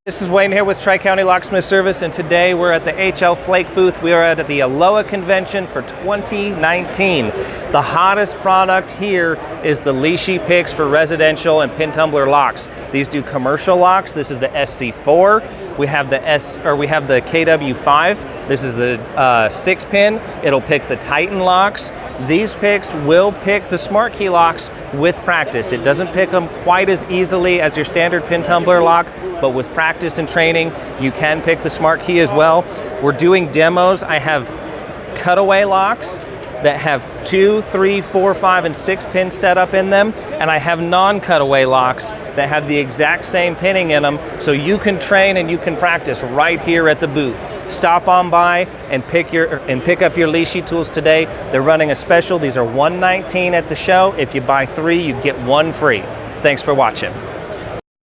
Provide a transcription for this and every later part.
This is Wayne here with Tri-County Locksmith Service, and today we're at the HL Flake booth. We are at the ALOA convention for 2019. The hottest product here is the leashy picks for residential and pin tumbler locks. These do commercial locks. This is the SC4. We have the KW5. This is the 6-pin. It'll pick the Titan locks. These picks will pick the smart key locks with practice. It doesn't pick them quite as easily as your standard pin tumbler lock, but with practice and training, you can pick the smart key as well. We're doing demos. I have cutaway locks that have 2, 3, 4, 5, and 6 pins set up in them, and I have non-cutaway locks that have the exact same pinning in them, so you can train and you can practice right here at the booth. Stop on by and pick up your leashy tools today. They're running a special. These are $119 at the show. If you buy 3, you get 1 free. Thanks for watching.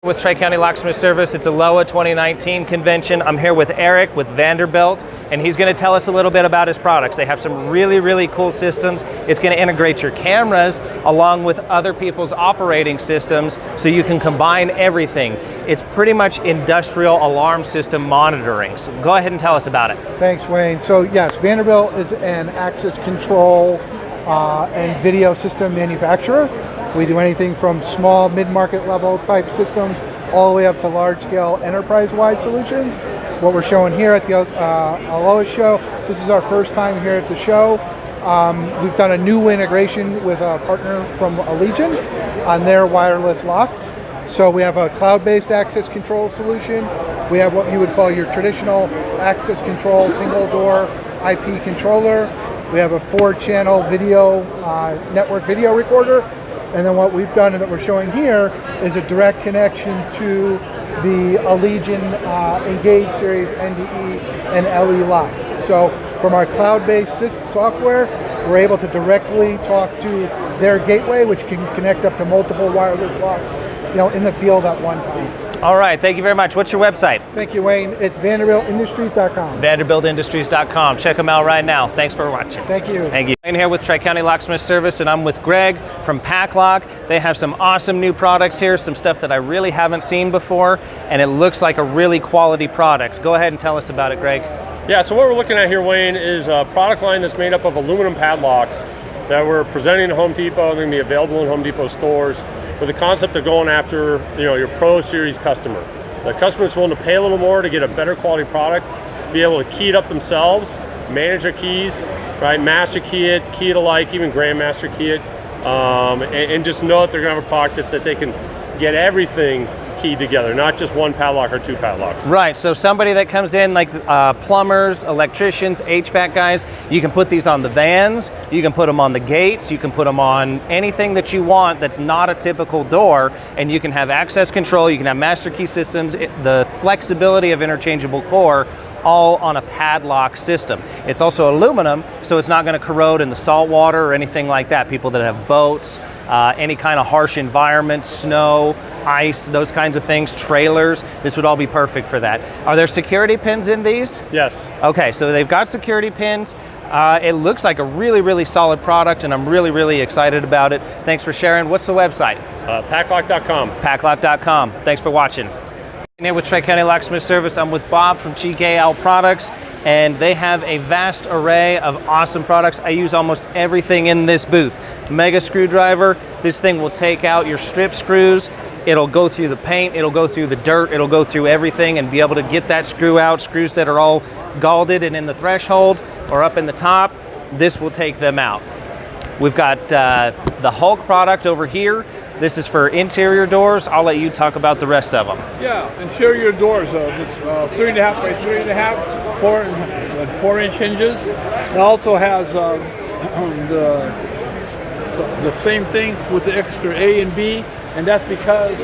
With Tri-County Locksmith Service, it's ALOA 2019 convention. I'm here with Eric with Vanderbilt, and he's going to tell us a little bit about his products. They have some really, really cool systems. It's going to integrate your cameras along with other people's operating systems so you can combine everything. It's pretty much industrial alarm system monitoring. So go ahead and tell us about it. Thanks, Wayne. So yes, Vanderbilt is an access control and video system manufacturer. We do anything from small, mid-market level type systems all the way up to large-scale enterprise-wide solutions. What we're showing here at the ALOA show, this is our first time here at the show. We've done a new integration with a partner from Allegiant on their wireless locks. So we have a cloud-based access control solution. We have what you would call your traditional access control single-door IP controller. We have a 4-channel video network video recorder. And then what we've done and that we're showing here is a direct connection to the Allegiant Engage Series NDE and LE locks. So from our cloud-based software, we're able to directly talk to their gateway, which can connect up to multiple wireless locks, in the field at one time. All right, thank you very much. What's your website? Thank you, Wayne. It's VanderbiltIndustries.com. VanderbiltIndustries.com. Check them out right now. Thanks for watching. Thank you. Thank you. I'm here with Tri-County Locksmith Service, and I'm with Greg from Packlock. They have some awesome new products here, some stuff that I really haven't seen before, and it looks like a really quality product. Go ahead and tell us about it, Greg. Yeah, so what we're looking at here, Wayne, is a product line that's made up of aluminum padlocks that we're presenting at Home Depot and going to be available in Home Depot stores, with the concept of going after your Pro Series customer. The customer that's willing to pay a little more to get a better quality product, be able to key it up themselves, manage their keys, right? Master key it alike, even Grandmaster key it, and just know that they're going to have a product that they can get everything keyed together, not just one padlock or 2 padlocks. Right, so somebody that comes in like plumbers, electricians, HVAC guys, you can put these on the vans, you can put them on the gates, you can put them on anything that you want that's not a typical door, and you can have access control, you can have master key systems, the flexibility of interchangeable core, all on a padlock system. It's also aluminum, so it's not going to corrode in the salt water or anything like that. People that have boats, any kind of harsh environment, snow, ice, those kinds of things, trailers, this would all be perfect for that. Are there security pins in these? Yes. Okay, so they've got security pins. It looks like a really, really solid product, and I'm really, really excited about it. Thanks for sharing. What's the website? Packlock.com. Packlock.com. Thanks for watching. Here with Tri-County Locksmith Service, I'm with Bob from GKL Products, and they have a vast array of awesome products. I use almost everything in this booth. Mega screwdriver, this thing will take out your strip screws, it'll go through the paint, it'll go through the dirt, it'll go through everything and be able to get that screw out. Screws that are all galded and in the threshold or up in the top, this will take them out. We've got the Hulk product over here. This is for interior doors. I'll let you talk about the rest of them. Yeah, interior doors. It's 3.5 by 3.5, 4-inch hinges. It also has the same thing with the extra A and B, and that's because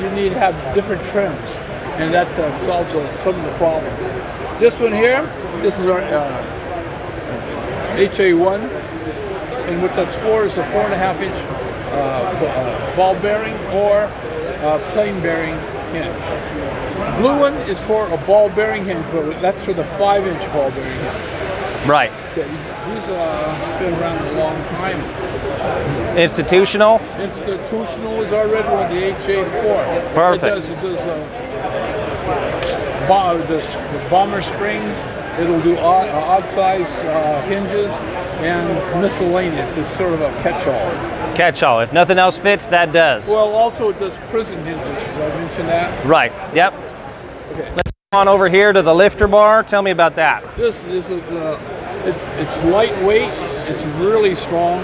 you need to have different trims, and that solves some of the problems. This one here, this is our HA1, And what that's for is a 4.5 inch ball bearing or plain bearing hinge. Blue one is for a ball bearing hinge, but that's for the 5 inch ball bearing hinge. Right. Yeah, these been around a long time. Institutional? Institutional is our red one, the HA4. Perfect. It does bomber springs. It'll do odd size hinges and miscellaneous. It's sort of a catch-all. Catch-all. If nothing else fits, that does. Well, also it does prison hinges. Did I mention that? Right. Yep. Okay. Let's go on over here to the lifter bar. Tell me about that. This is it's lightweight. It's really strong.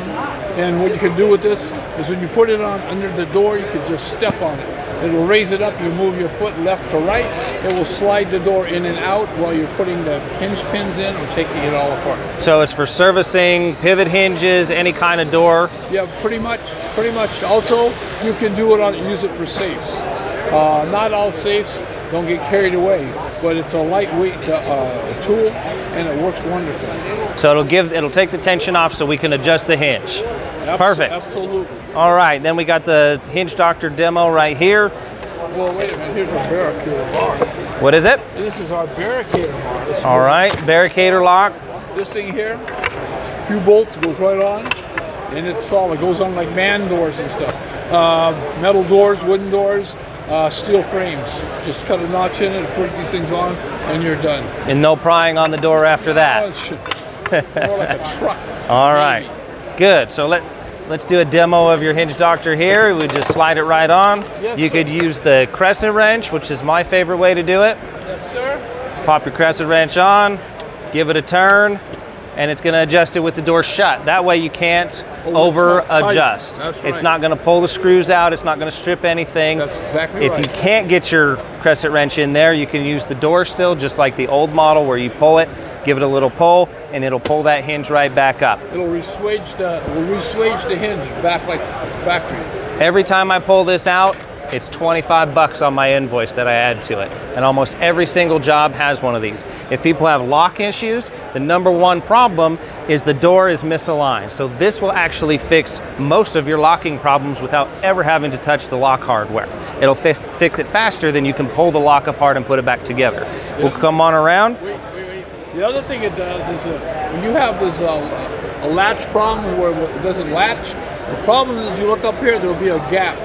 And what you can do with this is when you put it on under the door, you can just step on it. It'll raise it up. You move your foot left to right. It will slide the door in and out while you're putting the hinge pins in or taking it all apart. So it's for servicing, pivot hinges, any kind of door. Yeah, pretty much. Also, you can use it for safes. Not all safes. Don't get carried away, but it's a lightweight tool, and it works wonderfully. So it'll take the tension off, so we can adjust the hinge. Perfect. Absolutely. All right, then we got the Hinge Doctor Demo right here. Well, wait a minute. Here's our barricator bar. What is it? This is our barricator bar. All right, barricator lock. This thing here, it's a few bolts, goes right on, and it's solid. It goes on like man doors and stuff. Metal doors, wooden doors. Steel frames. Just cut a notch in it, put these things on, and you're done. And no prying on the door after that. More like a truck. All right, good. So let's do a demo of your Hinge Doctor here. We just slide it right on. Yes, you could use the crescent wrench, which is my favorite way to do it. Yes, sir. Pop your crescent wrench on, give it a turn, and it's going to adjust it with the door shut. That way you can't over adjust. That's right. It's not going to pull the screws out. It's not going to strip anything. That's exactly right. If you can't get your crescent wrench in there, you can use the door still, just like the old model where you pull it, give it a little pull, and it'll pull that hinge right back up. It'll re-swage the hinge back like factory. Every time I pull this out, it's $25 on my invoice that I add to it. And almost every single job has one of these. If people have lock issues, the number one problem is the door is misaligned. So this will actually fix most of your locking problems without ever having to touch the lock hardware. It'll fix it faster than you can pull the lock apart and put it back together. Yeah. We'll come on around. Wait. The other thing it does is when you have this a latch problem where it doesn't latch, the problem is you look up here, there'll be a gap.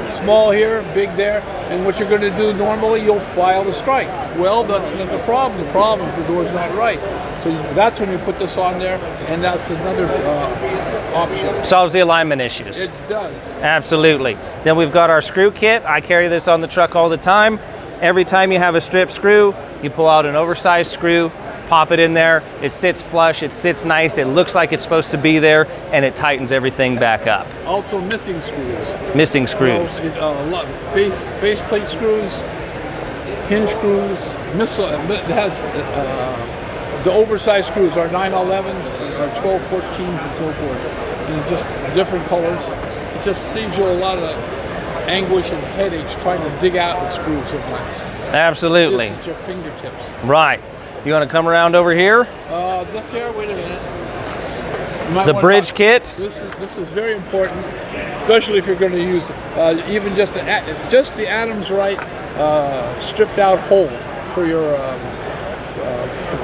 Small here, big there, and what you're going to do normally, you'll file the strike. Well, that's not the problem. The problem is the door's not right. So that's when you put this on there, and that's another option. Solves the alignment issues. It does. Absolutely. Then we've got our screw kit. I carry this on the truck all the time. Every time you have a strip screw, you pull out an oversized screw, pop it in there, it sits flush, it sits nice, it looks like it's supposed to be there, and it tightens everything back up. Also missing screws. Missing screws. Faceplate screws, hinge screws, it has the oversized screws are 911s, or 1214s and so forth, and just different colors. It just saves you a lot of anguish and headaches trying to dig out the screws sometimes. Absolutely. This is your fingertips. Right. You want to come around over here? This here, wait a minute. The bridge kit. This is very important, especially if you're going to use even just the Adams Right stripped out hole for your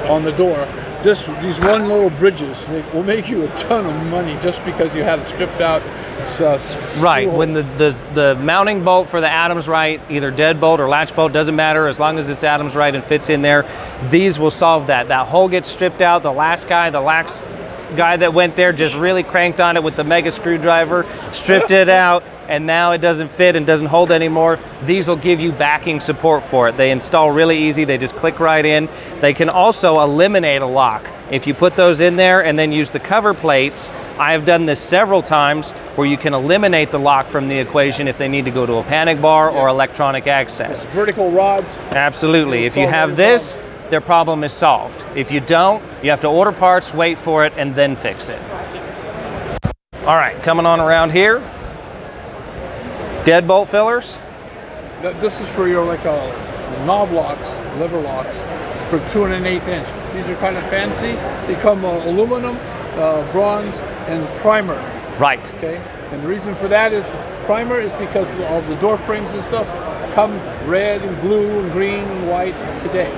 on the door. Just these one little bridges will make you a ton of money just because you had it stripped out. Right, when the mounting bolt for the Adams Right, either deadbolt or latch bolt, doesn't matter, as long as it's Adams Right and fits in there, these will solve that. That hole gets stripped out. The last guy that went there just really cranked on it with the mega screwdriver, stripped it out, and now it doesn't fit and doesn't hold anymore. These will give you backing support for it. They install really easy. They just click right in. They can also eliminate a lock. If you put those in there and then use the cover plates, I have done this several times where you can eliminate the lock from the equation if they need to go to a panic bar or electronic access. Vertical rods. Absolutely. If you have this, their problem is solved. If you don't, you have to order parts, wait for it, and then fix it. All right, coming on around here. Deadbolt fillers. This is for your knob locks, lever locks, for 2 1/8 inch. These are kind of fancy. They come aluminum bronze, and primer. Right. Okay, and the reason for that is primer is because all the door frames and stuff come red and blue and green and white today.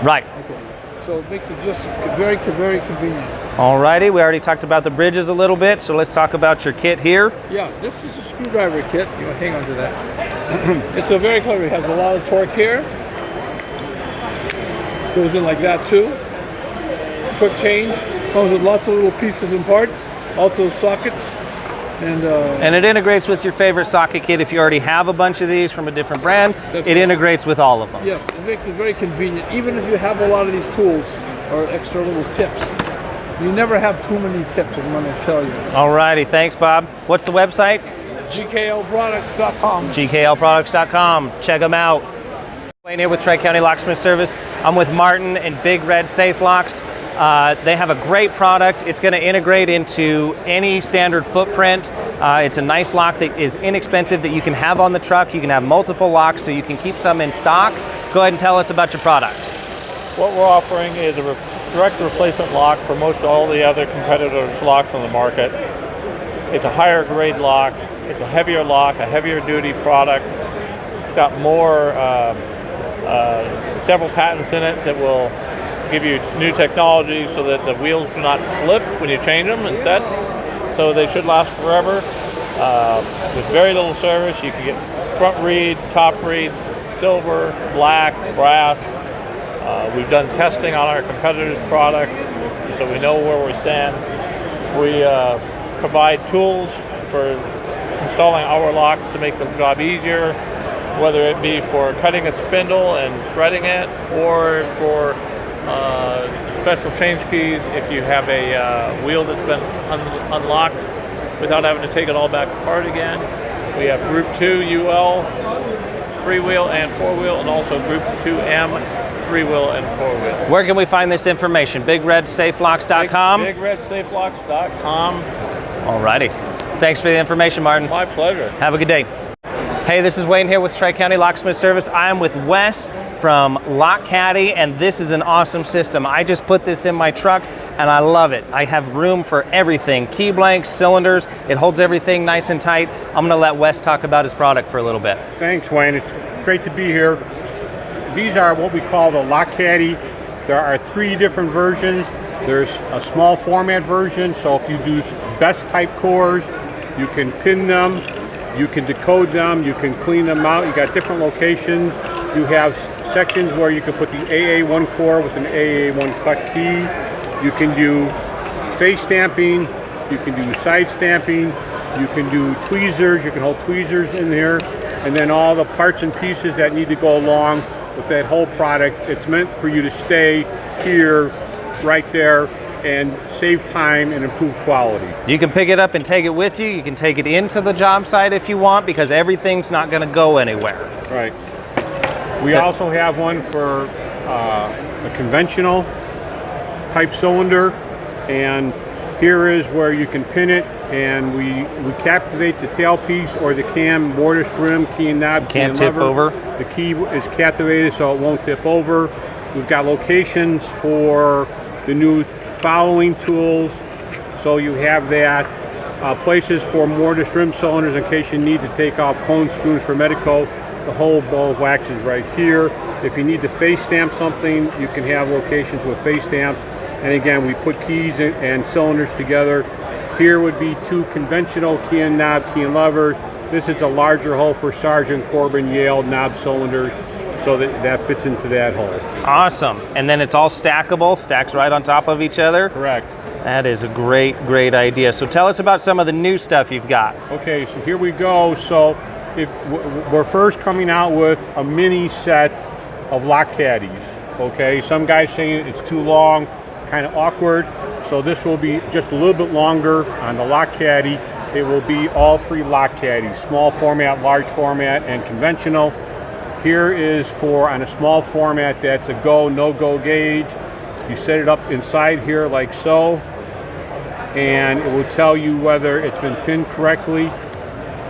Right. Okay, so it makes it just very, very convenient. Alrighty, we already talked about the bridges a little bit, so let's talk about your kit here. Yeah, this is a screwdriver kit. You want to hang on to that. It's a very clever. It has a lot of torque here. Goes in like that too. Quick change. Comes with lots of little pieces and parts. Also sockets. And it integrates with your favorite socket kit. If you already have a bunch of these from a different brand, it integrates with all of them. Yes, it makes it very convenient. Even if you have a lot of these tools or extra little tips. You never have too many tips, I'm going to tell you. Alrighty, thanks, Bob. What's the website? GKLproducts.com. GKLproducts.com. Check them out. Wayne here with Tri-County Locksmith Service. I'm with Martin and Big Red Safe Locks. They have a great product. It's going to integrate into any standard footprint. It's a nice lock that is inexpensive that you can have on the truck. You can have multiple locks, so you can keep some in stock. Go ahead and tell us about your product. What we're offering is a direct replacement lock for most all the other competitors' locks on the market. It's a higher grade lock. It's a heavier lock, a heavier duty product. It's got more, several patents in it that will give you new technology so that the wheels do not slip when you change them and set. So they should last forever. With very little service, you can get front reed, top reed, silver, black, brass. We've done testing on our competitors' products, so we know where we stand. We provide tools for installing our locks to make the job easier, whether it be for cutting a spindle and threading it, or for special change keys if you have a wheel that's been unlocked without having to take it all back apart again. We have Group 2 UL 3-wheel and 4-wheel, and also Group 2M 3-wheel and 4-wheel. Where can we find this information? BigRedSafeLocks.com? BigRedSafeLocks.com. Alrighty. Thanks for the information, Martin. My pleasure. Have a good day. Hey, this is Wayne here with Tri-County Locksmith Service. I am with Wes from Caddy, and this is an awesome system. I just put this in my truck, and I love it. I have room for everything. Key blanks, cylinders, it holds everything nice and tight. I'm gonna let Wes talk about his product for a little bit. Thanks, Wayne. It's great to be here. These are what we call the Caddy. There are 3 different versions. There's a small format version, so if you do best type cores, you can pin them, you can decode them, you can clean them out. You got different locations. You have sections where you can put the AA1 core with an AA1 cut key. You can do face stamping, you can do side stamping, you can do tweezers, you can hold tweezers in there, and then all the parts and pieces that need to go along with that whole product. It's meant for you to stay here, right there, and save time and improve quality. You can pick it up and take it with you. You can take it into the job site if you want, because everything's not going to go anywhere. Right. We also have one for a conventional type cylinder, and here is where you can pin it, and we captivate the tailpiece or the cam, mortise rim, key and knob, can't tip over. The key is captivated so it won't tip over. We've got locations for the new following tools, so you have that. Places for mortise rim cylinders in case you need to take off cone screws for medical. The whole ball of wax is right here. If you need to face stamp something, you can have locations with face stamps. And again, we put keys and cylinders together. Here would be 2 conventional key and knob, key and levers. This is a larger hole for Sergeant, Corbin, Yale knob cylinders, so that fits into that hole. Awesome. And then it's all stackable, stacks right on top of each other? Correct. That is a great, great idea. So tell us about some of the new stuff you've got. Okay, so here we go. So we're first coming out with a mini set of lock caddies. Okay, some guys saying it's too long, kind of awkward. So this will be just a little bit longer on the lock caddy. It will be all 3 lock caddies, small format, large format, and conventional. Here is for on a small format that's a go, no-go gauge. You set it up inside here like so, and it will tell you whether it's been pinned correctly.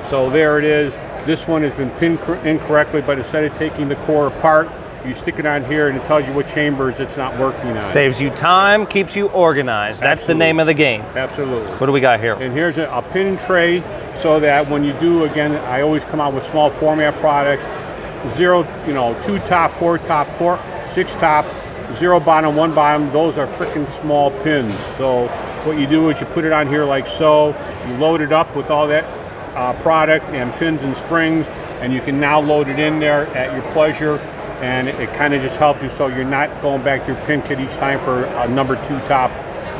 So there it is. This one has been pinned incorrectly, but instead of taking the core apart, You stick it on here and it tells you what chambers it's not working on. Saves you time, keeps you organized. That's the name of the game. Absolutely. What do we got here? And here's a pin tray so that when you do, again, I always come out with small format products. 0, 2 top, 4 top, 6 top, 0 bottom, 1 bottom. Those are freaking small pins. So what you do is you put it on here like so. You load it up with all that product and pins and springs, and you can now load it in there at your pleasure. And it kind of just helps you so you're not going back to your pin kit each time for a number 2 top,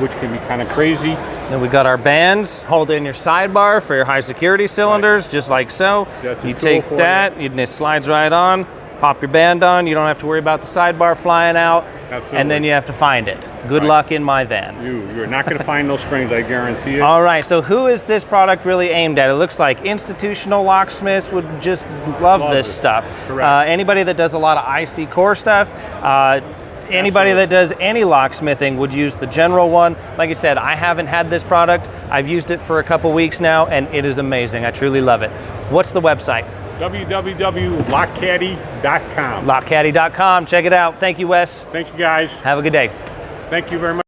which can be kind of crazy. Then we got our bands. Hold in your sidebar for your high security cylinders, just like so. You take that, it slides right on, pop your band on. You don't have to worry about the sidebar flying out. Absolutely. And then you have to find it. Good luck in my van. You're not going to find those springs, I guarantee you. All right, so who is this product really aimed at? It looks like institutional locksmiths would just love this stuff. Correct. Anybody that does a lot of IC core stuff, anybody that does any locksmithing would use the general one. Like I said, I haven't had this product. I've used it for a couple weeks now, and it is amazing. I truly love it. What's the website? www.lockcaddy.com. Lockcaddy.com. Check it out. Thank you, Wes. Thank you, guys. Have a good day. Thank you very much.